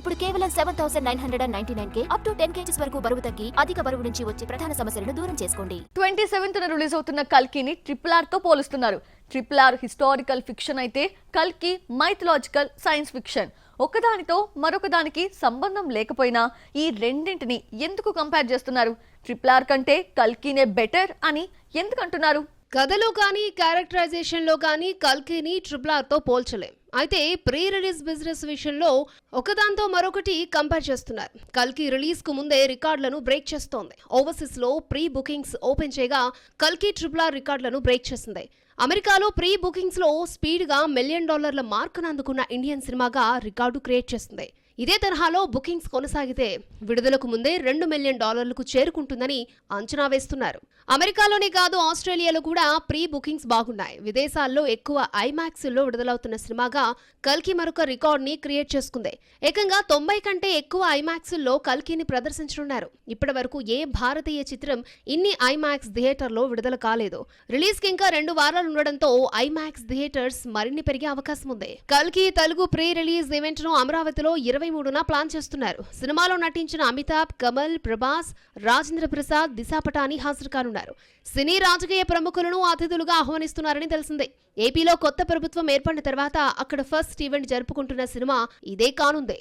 ఇప్పుడు కేవలం 7,999 up to 10 kgs వరకు బరువు తగ్గి అధిక బరువు నుంచి వచ్చే ప్రధాన సమస్యలను దూరం చేసుకోండి. 27th రిలీజ్ అవుతున్న కల్కిని RRR తో పోలుస్తున్నారు. RRR హిస్టారికల్ ఫిక్షన్ అయితే కల్కి మైథలాజికల్ సైన్స్ ఫిక్షన్. ఒకదానితో మరొకదానికి సంబంధం లేకపోయినా ఈ రెండింటిని ఎందుకు కంపేర్ చేస్తున్నారు? RRR కంటే కల్కినే బెటర్ అని ఎందుకు అంటున్నారు? కథలో కానీ క్యారెక్టరైజేషన్లో కానీ కల్కిని RRR తో పోల్చలేం. అయితే ప్రీ రిలీజ్ బిజినెస్ విషయంలో ఒకదాంతో మరొకటి కంపేర్ చేస్తున్నారు. కల్కి రిలీజ్ కు ముందే రికార్డులను బ్రేక్ చేస్తోంది. ఓవర్సీస్ లో ప్రీ బుకింగ్స్ ఓపెన్ చేయగా కల్కి RRR రికార్డులను బ్రేక్ చేసింది. అమెరికాలో ప్రీ బుకింగ్స్ లో స్పీడ్ గా $1 మిలియన్ మార్కును అందుకున్న ఇండియన్ సినిమాగా రికార్డు క్రియేట్ చేసింది. ఇదే తరహాలో బుకింగ్స్ కొనసాగితే విడుదలకు ముందే $2 మిలియన్ చేరుకుంటుందని అంచనా వేస్తున్నారు. అమెరికాలోనే కాదు ఆస్ట్రేలియాలో కూడా ప్రీ బుకింగ్స్ బాగున్నాయి. విదేశాల్లో ఎక్కువ ఐమాక్స్ లో విడుదలవుతున్న సినిమాగా కల్కి మరొక రికార్డ్ ని క్రియేట్ చేసుకుంది. ఏకంగా 90 కంటే ఎక్కువ ఐమాక్స్ లో కల్కిని ప్రదర్శించనున్నారు. ఇప్పటి వరకు ఏ భారతీయ చిత్రం ఇన్ని ఐమాక్స్ థియేటర్లో విడుదల కాలేదు. రిలీజ్ కి ఇంకా 2 వారాలు ఉండడంతో ఐమాక్స్ థియేటర్స్ మరిన్ని పెరిగే అవకాశం ఉంది. కల్కి తెలుగు ప్రీ రిలీజ్ ఈవెంట్ ను అమరావతిలో 23న ప్లాన్ చేస్తున్నారు. సినిమాలో నటించిన అమితాబ్, కమల్, ప్రభాస్, రాజేంద్ర ప్రసాద్, దిశా పటాని హాజరు కానున్నారు. సినీ రాజకీయ ప్రముఖులను అతిథులుగా ఆహ్వానిస్తున్నారని తెలిసిందే. ఏపీలో కొత్త ప్రభుత్వం ఏర్పడిన తర్వాత అక్కడ ఫస్ట్ ఈవెంట్ జరుపుకుంటున్న సినిమా ఇదే కానుంది.